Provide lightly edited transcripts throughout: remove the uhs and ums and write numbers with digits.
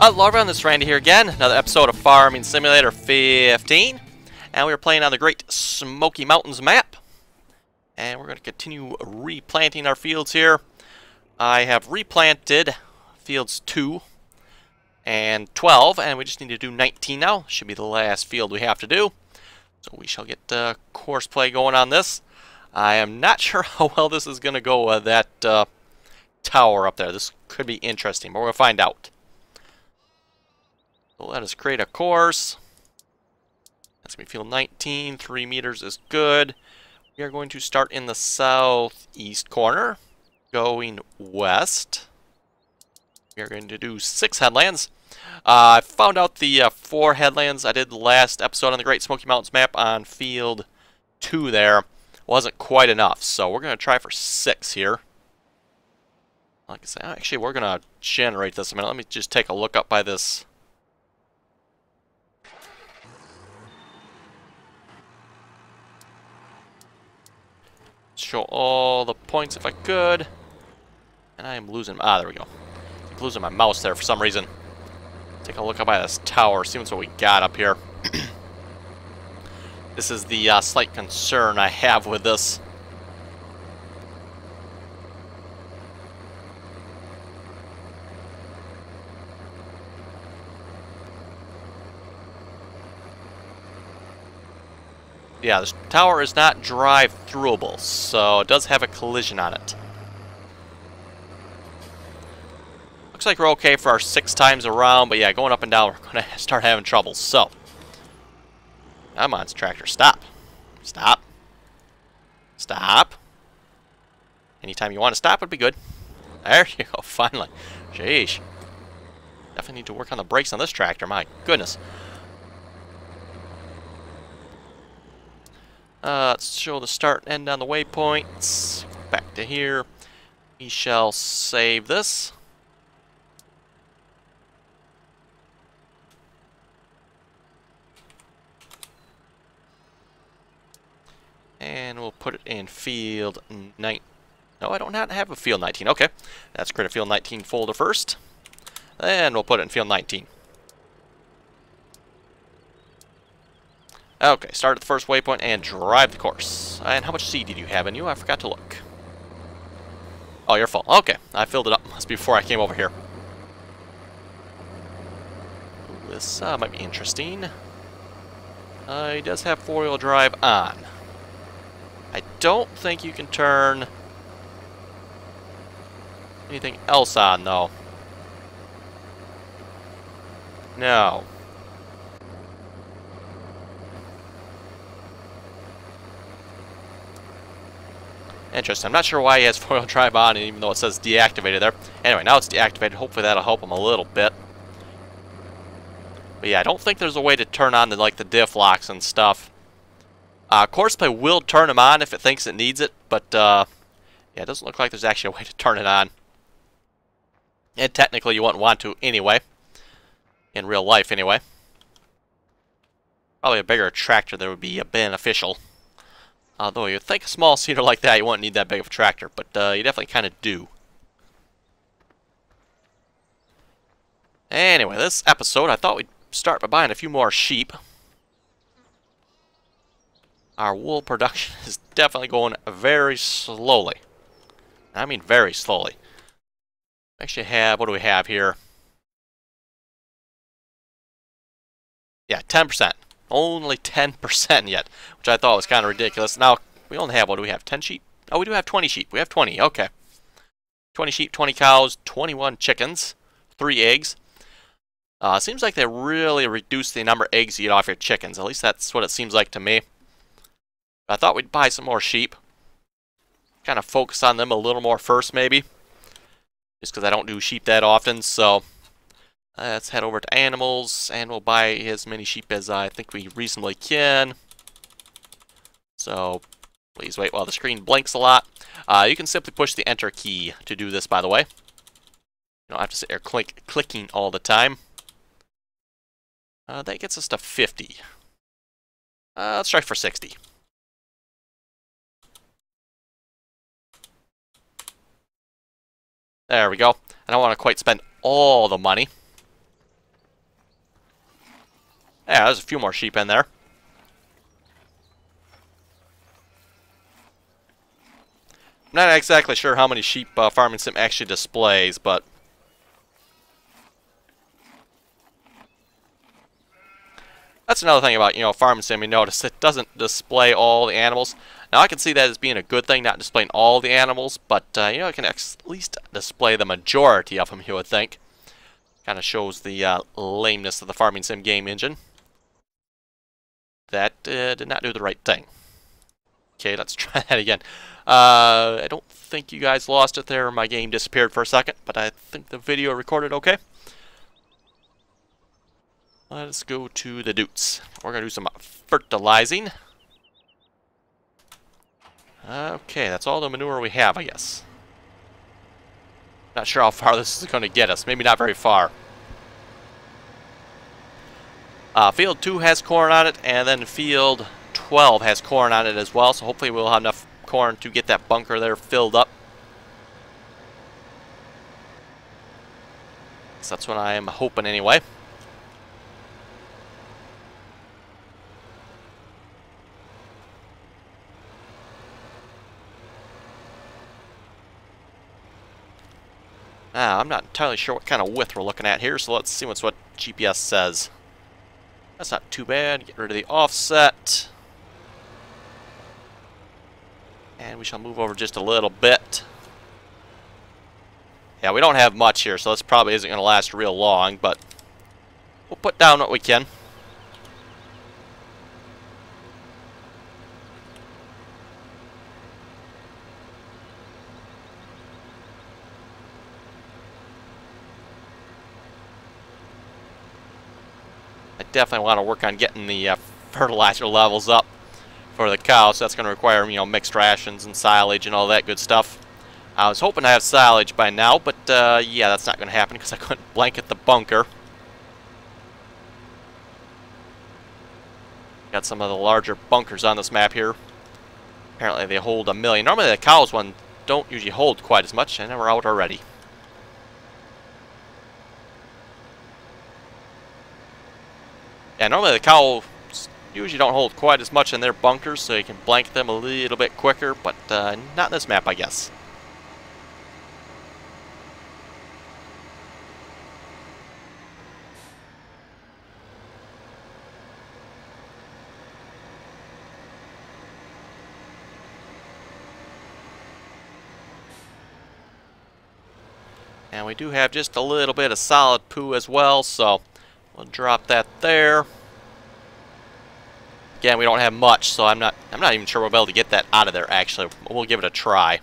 Hello everyone, this is Randy here again, another episode of Farming Simulator 15, and we're playing on the Great Smoky Mountains map, and we're going to continue replanting our fields here. I have replanted fields 2 and 12, and we just need to do 19 now. Should be the last field we have to do, so we shall get course play going on this. I am not sure how well this is going to go with that tower up there. This could be interesting, but we're going to find out. So let us create a course. That's going to be field 19. 3 meters is good. We are going to start in the southeast corner, going west. We are going to do 6 headlands. I found out the 4 headlands I did the last episode on the Great Smoky Mountains map on field 2 there wasn't quite enough. So we're going to try for 6 here. Like I said, actually we're going to generate this a minute. Let me just take a look up by this. Show all the points if I could. And I am losing... Ah, there we go. I'm losing my mouse there for some reason. Take a look up by this tower, see what we got up here. This is the slight concern I have with this. Yeah, this tower is not drive-throughable, so it does have a collision on it. Looks like we're okay for our 6 times around, but yeah, going up and down, we're going to start having trouble. So, come on, tractor, stop. Stop. Stop. Anytime you want to stop would be good. There you go, finally. Sheesh. Definitely need to work on the brakes on this tractor, my goodness. Let's show the start and end on the waypoints. Back to here. We shall save this. And we'll put it in field 9. No, I don't have a field 19. Okay. Let's create a field 19 folder first. Then we'll put it in field 19. Okay, start at the first waypoint and drive the course. And how much seed did you have in you? I forgot to look. Oh, you're full. Okay, I filled it up. Must be before I came over here. Ooh, this might be interesting. He does have 4-wheel drive on. I don't think you can turn anything else on, though. No. Interesting. I'm not sure why he has 4-wheel drive on, even though it says deactivated there. Anyway, now it's deactivated. Hopefully that'll help him a little bit. But yeah, I don't think there's a way to turn on the diff locks and stuff. Courseplay will turn them on if it thinks it needs it, but yeah, it doesn't look like there's actually a way to turn it on. And technically you wouldn't want to anyway. In real life anyway. Probably a bigger tractor that would be beneficial. Although you'd think a small seeder like that, you wouldn't need that big of a tractor, but you definitely kind of do. Anyway, this episode, I thought we'd start by buying a few more sheep. Our wool production is definitely going very slowly. I mean very slowly. We actually have, what do we have here? Yeah, 10%. Only 10% yet, which I thought was kind of ridiculous. Now, we only have, what do we have, 10 sheep? Oh, we do have 20 sheep. We have 20, okay. 20 sheep, 20 cows, 21 chickens, 3 eggs. Seems like they really reduced the number of eggs you get off your chickens. At least that's what it seems like to me. I thought we'd buy some more sheep. Kind of focus on them a little more first, maybe. Just because I don't do sheep that often, so... let's head over to animals, and we'll buy as many sheep as I think we reasonably can. So, please wait while the screen blinks a lot. You can simply push the Enter key to do this, by the way. You don't have to sit there clicking all the time. That gets us to 50. Let's try for 60. There we go. I don't want to quite spend all the money. Yeah, there's a few more sheep in there. I'm not exactly sure how many sheep Farming Sim actually displays, but that's another thing about, Farming Sim. You notice it doesn't display all the animals. Now, I can see that as being a good thing, not displaying all the animals, but, it can at least display the majority of them, you would think. Kind of shows the lameness of the Farming Sim game engine. That did not do the right thing. Okay, let's try that again. I don't think you guys lost it there. My game disappeared for a second, but I think the video recorded okay. Let's go to the Dutes. We're going to do some fertilizing. Okay, that's all the manure we have, I guess. Not sure how far this is going to get us. Maybe not very far. Field 2 has corn on it, and then Field 12 has corn on it as well, so hopefully we'll have enough corn to get that bunker there filled up. So that's what I am hoping anyway. Now, I'm not entirely sure what kind of width we're looking at here, so let's see what GPS says. That's not too bad. Get rid of the offset. And we shall move over just a little bit. Yeah, we don't have much here, so this probably isn't going to last real long, but we'll put down what we can. I definitely want to work on getting the fertilizer levels up for the cows. So that's going to require, mixed rations and silage and all that good stuff. I was hoping to have silage by now, but yeah, that's not going to happen because I couldn't blanket the bunker. Got some of the larger bunkers on this map here. Apparently they hold 1 million. Normally the cows one don't usually hold quite as much, and we're out already. Yeah, normally the cows usually don't hold quite as much in their bunkers, so you can blanket them a little bit quicker, but not in this map, I guess. And we do have just a little bit of solid poo as well, so we'll drop that there. Again, we don't have much, so I'm not even sure we'll be able to get that out of there, actually. We'll give it a try.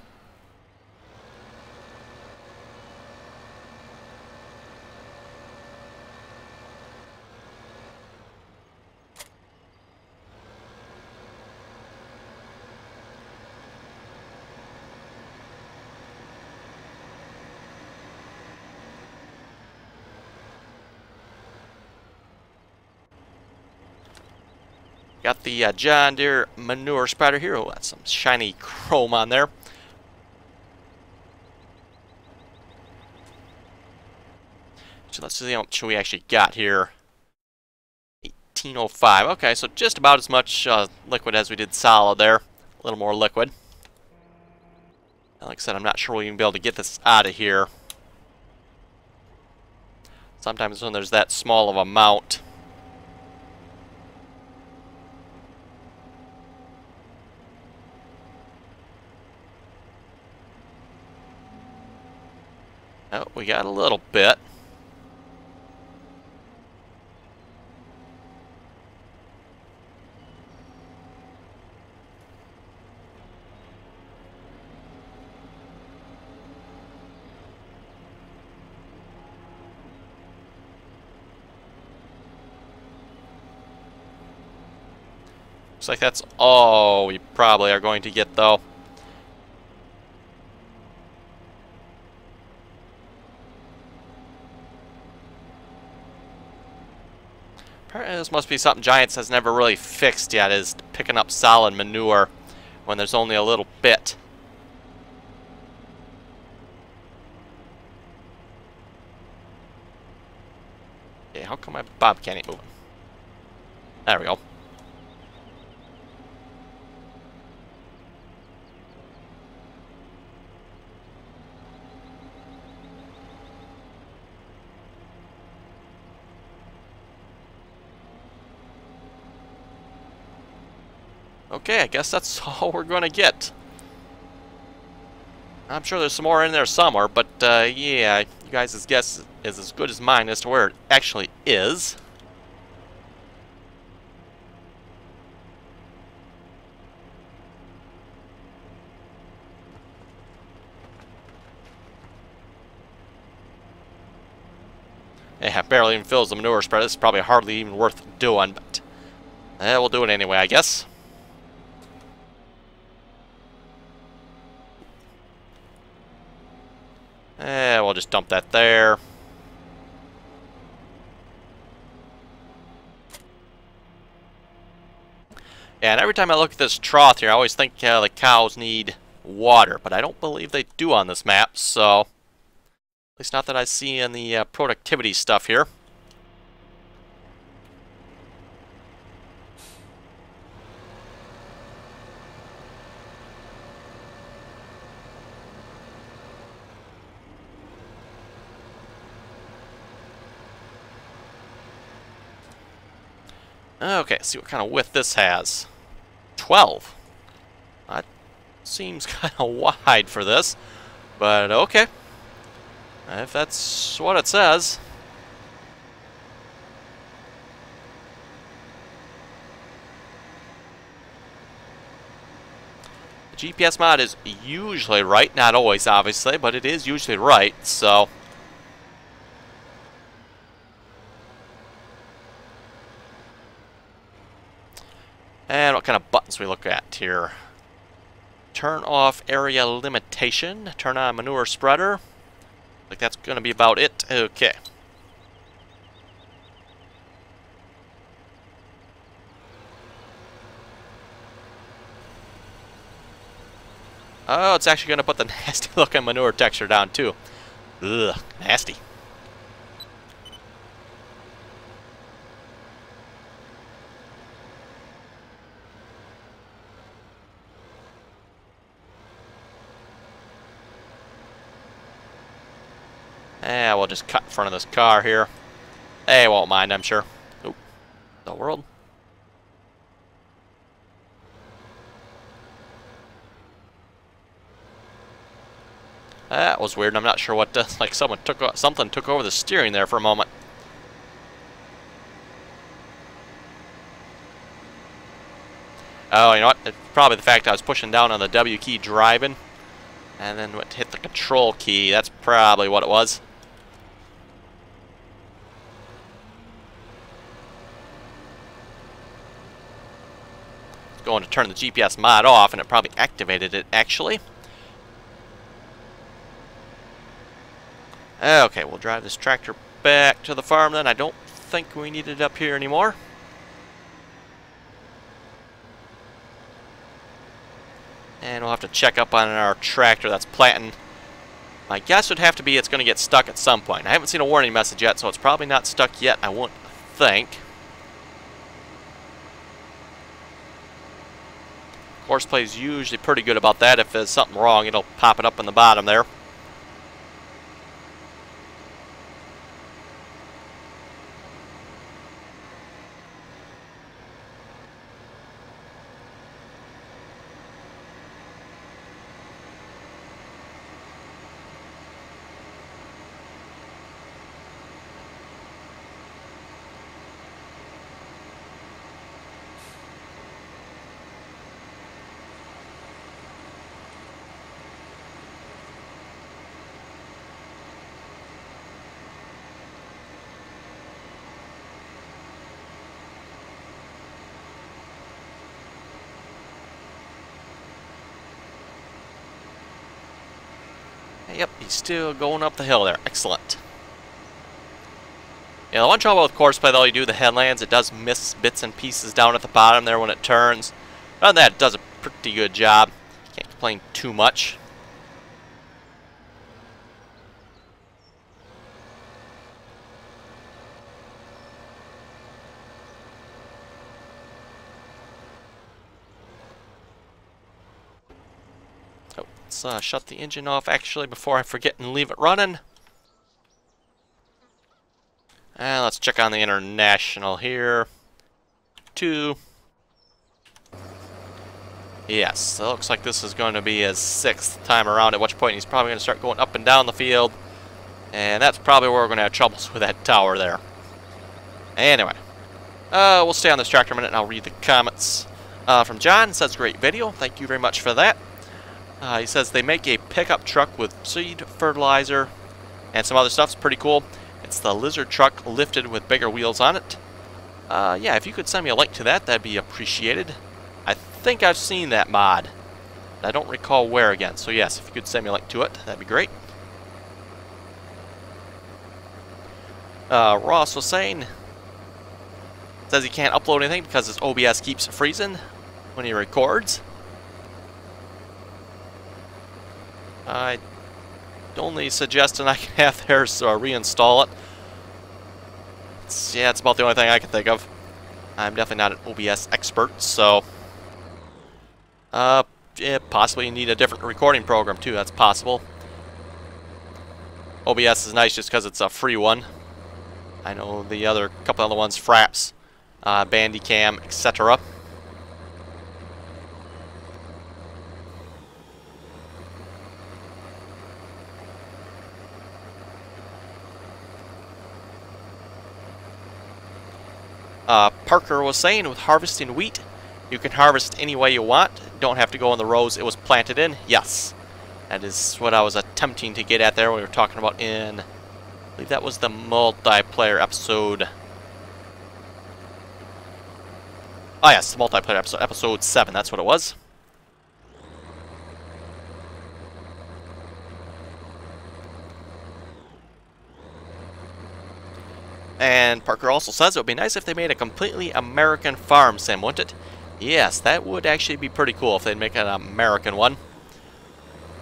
Got the John Deere manure spreader here. Oh, that's some shiny chrome on there. So let's see how much we actually got here. 1805. Okay, so just about as much liquid as we did solid there. A little more liquid. Like I said, I'm not sure we'll even be able to get this out of here. Sometimes when there's that small of a amount. Oh, we got a little bit. Looks like that's all we probably are going to get, though. Apparently this must be something Giants has never really fixed yet, is picking up solid manure when there's only a little bit. Okay, how come my Bobcat ain't moving? There we go. Okay, I guess that's all we're going to get. I'm sure there's some more in there somewhere, but yeah, you guys' guess is as good as mine as to where it actually is. Yeah, barely even fills the manure spread. This is probably hardly even worth doing, but we'll do it anyway, I guess. We'll just dump that there. And every time I look at this trough here, I always think the cows need water, but I don't believe they do on this map, so at least not that I see in the productivity stuff here. Okay, let's see what kind of width this has. 12. That seems kind of wide for this, but okay. If that's what it says. The GPS mod is usually right, not always obviously, but it is usually right, so... And what kind of buttons we look at here? Turn off area limitation. Turn on manure spreader. Like that's going to be about it. Okay. Oh, it's actually going to put the nasty looking manure texture down too. Ugh, nasty. Yeah, we'll just cut in front of this car here. They won't mind, I'm sure. Oop. The world. That was weird. I'm not sure what does. Like something took over the steering there for a moment. Oh, you know what? It's probably the fact I was pushing down on the W key driving, and then hit the control key. That's probably what it was. Going to turn the GPS mod off, and it probably activated it, actually. Okay, we'll drive this tractor back to the farm then. I don't think we need it up here anymore. And we'll have to check up on our tractor that's planting. My guess would have to be it's going to get stuck at some point. I haven't seen a warning message yet, so it's probably not stuck yet, I won't think. Horseplay is usually pretty good about that. If there's something wrong, it'll pop it up in the bottom there. Yep, he's still going up the hill there. Excellent. Yeah, the one trouble with Courseplay, though, you do the headlands, it does miss bits and pieces down at the bottom there when it turns. Other than that, it does a pretty good job. Can't complain too much. Let's shut the engine off actually before I forget and leave it running. And let's check on the international here. 2. Yes, it looks like this is going to be his 6th time around, at which point he's probably going to start going up and down the field. And that's probably where we're going to have troubles with that tower there. Anyway, we'll stay on this tractor a minute and I'll read the comments. From John, it says, great video. Thank you very much for that. He says they make a pickup truck with seed, fertilizer, and some other stuff. It's pretty cool. It's the lizard truck lifted with bigger wheels on it. Yeah, if you could send me a link to that, that'd be appreciated. I think I've seen that mod. I don't recall where again. So yes, if you could send me a link to it, that'd be great. Ross was saying, says he can't upload anything because his OBS keeps freezing when he records. The only suggestion I can have there is reinstall it. Yeah, it's about the only thing I can think of. I'm definitely not an OBS expert, so yeah, possibly you need a different recording program too. That's possible. OBS is nice just because it's a free one. I know the other couple other ones, Fraps, Bandicam, etc. Parker was saying with harvesting wheat, you can harvest any way you want. Don't have to go in the rows it was planted in. Yes, that is what I was attempting to get at there. We were talking about in, I believe that was the multiplayer episode. Oh yes, the multiplayer episode, episode 7. That's what it was. And Parker also says it would be nice if they made a completely American farm sim, wouldn't it? Yes, that would actually be pretty cool if they'd make an American one.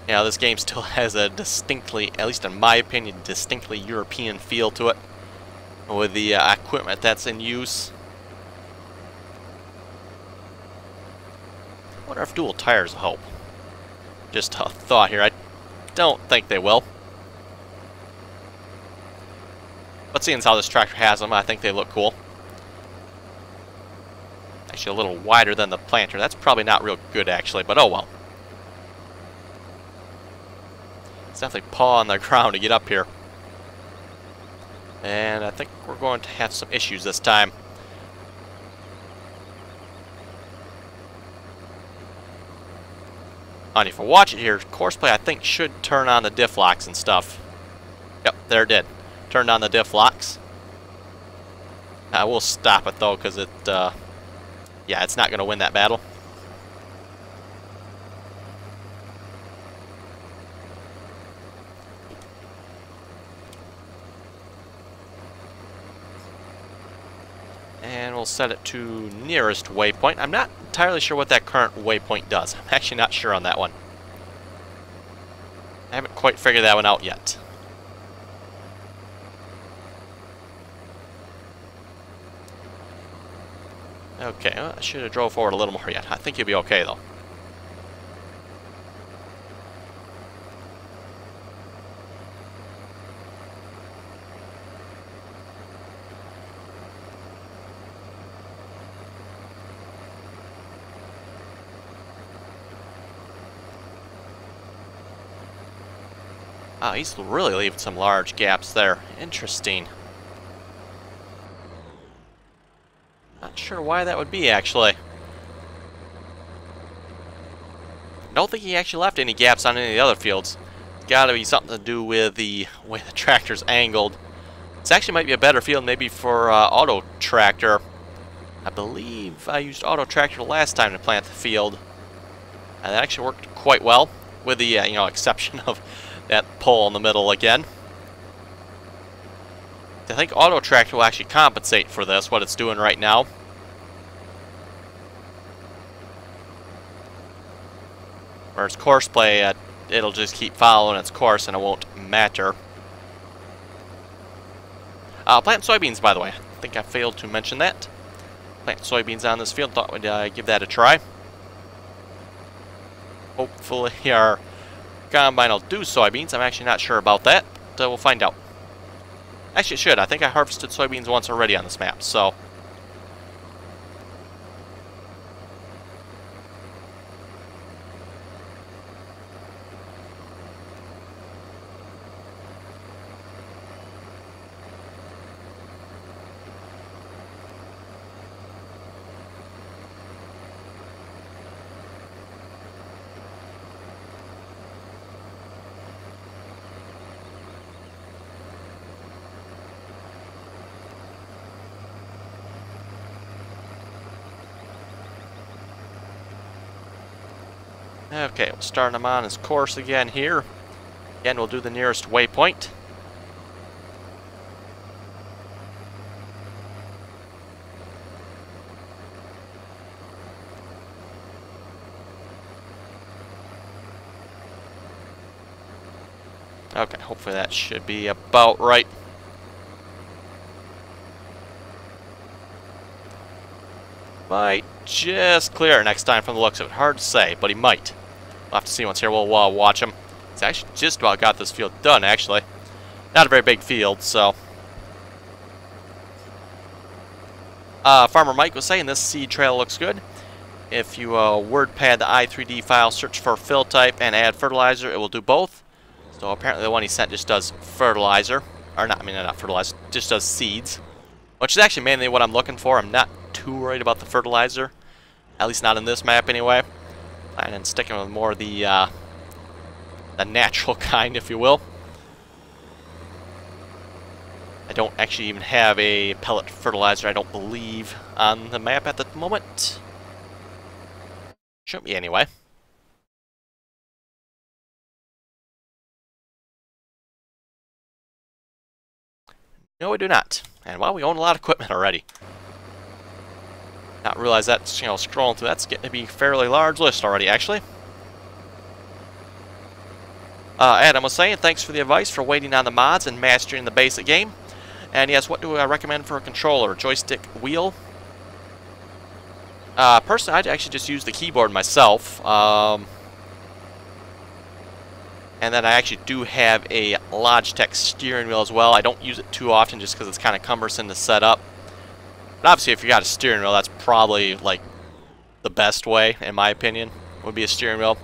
You know, this game still has a distinctly, at least in my opinion, distinctly European feel to it, with the equipment that's in use. I wonder if dual tires will help. Just a thought here. I don't think they will. But seeing as how this tractor has them, I think they look cool. Actually, a little wider than the planter. That's probably not real good, actually, but oh well. It's definitely paw on the ground to get up here. And I think we're going to have some issues this time. And if you watch it here, Courseplay I think should turn on the diff locks and stuff. Yep, there it did. Turned on the diff locks. I will stop it though, because it, yeah, it's not going to win that battle. And we'll set it to nearest waypoint. I'm not entirely sure what that current waypoint does. I'm actually not sure on that one. I haven't quite figured that one out yet. Okay, well, I should have drove forward a little more yet. I think you'll be okay, though. Oh, he's really leaving some large gaps there. Interesting. Not sure why that would be, actually. I don't think he actually left any gaps on any of the other fields. It's got to be something to do with the way the tractor's angled. This actually might be a better field maybe for auto tractor. I believe I used auto tractor last time to plant the field. And that actually worked quite well, with the you know, exception of that pole in the middle again. I think auto tractor will actually compensate for this, what it's doing right now. Whereas Courseplay, it'll just keep following its course and it won't matter. Plant soybeans, by the way. I think I failed to mention that. Plant soybeans on this field. Thought we'd give that a try. Hopefully our combine will do soybeans. I'm actually not sure about that, but we'll find out. Actually, it should. I think I harvested soybeans once already on this map, so... Okay, we'll start him on his course again here. Again, we'll do the nearest waypoint. Okay, hopefully that should be about right. Might just clear it next time from the looks of it. Hard to say, but he might. We'll have to see once here. We'll watch him. He's actually just about got this field done, actually. Not a very big field, so... Farmer Mike was saying this seed trail looks good. If you word pad the i3D file, search for fill type, and add fertilizer, it will do both. So apparently the one he sent just does fertilizer. Or not, I mean, not fertilizer, just does seeds. Which is actually mainly what I'm looking for. I'm not too worried about the fertilizer. At least not in this map, anyway. And sticking with more of the natural kind, if you will. I don't actually even have a pellet fertilizer, I don't believe, on the map at the moment. Shouldn't be anyway. No, we do not. And wow, we own a lot of equipment already. Not realize that, you know, scrolling through that's getting to be a fairly large list already, actually. Adam was saying, thanks for the advice for waiting on the mods and mastering the basic game. And yes, what do I recommend for a controller? Joystick, wheel? Personally, I'd actually just use the keyboard myself. And then I actually do have a Logitech steering wheel as well. I don't use it too often just because it's kind of cumbersome to set up. But obviously, if you got a steering wheel, that's probably, like, the best way, in my opinion, would be a steering wheel.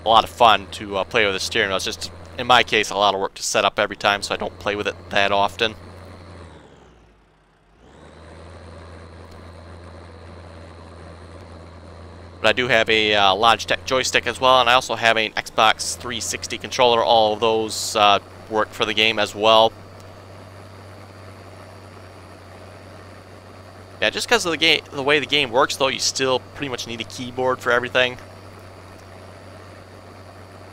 A lot of fun to play with a steering wheel. It's just, in my case, a lot of work to set up every time, so I don't play with it that often. But I do have a Logitech joystick as well, and I also have an Xbox 360 controller. All of those work for the game as well. Yeah, just because of the way the game works, though, you still pretty much need a keyboard for everything.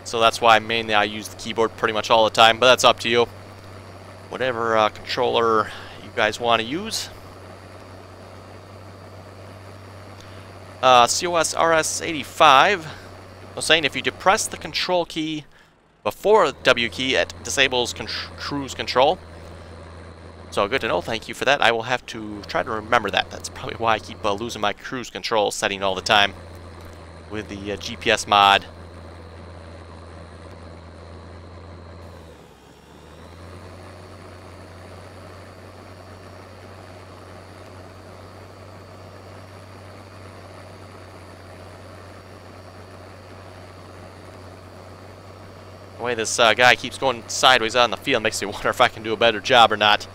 So that's why mainly I use the keyboard pretty much all the time, but that's up to you. Whatever controller you guys want to use. COS RS85 was saying if you depress the control key before the W key, it disables cruise control. So good to know, thank you for that. I will have to try to remember that. That's probably why I keep losing my cruise control setting all the time with the GPS mod. The way this guy keeps going sideways on the field makes me wonder if I can do a better job or not.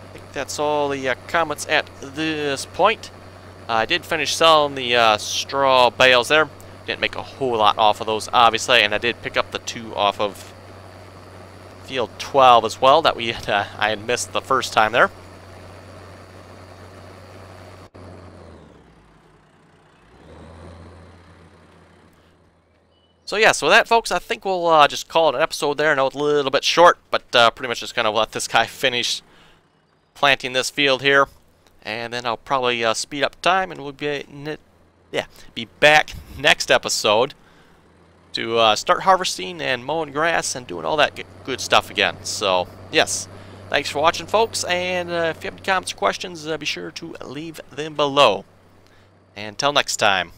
I think that's all the comments at this point. I did finish selling the straw bales there. Didn't make a whole lot off of those, obviously, and I did pick up the 2 off of field 12 as well that we had, I had missed the first time there. So yeah, so with that, folks, I think we'll just call it an episode there. I know it's a little bit short, but pretty much just going to let this guy finish planting this field here. And then I'll probably speed up time, and we'll be back next episode to start harvesting and mowing grass and doing all that good stuff again. So, yes, thanks for watching, folks, and if you have any comments or questions, be sure to leave them below. And until next time.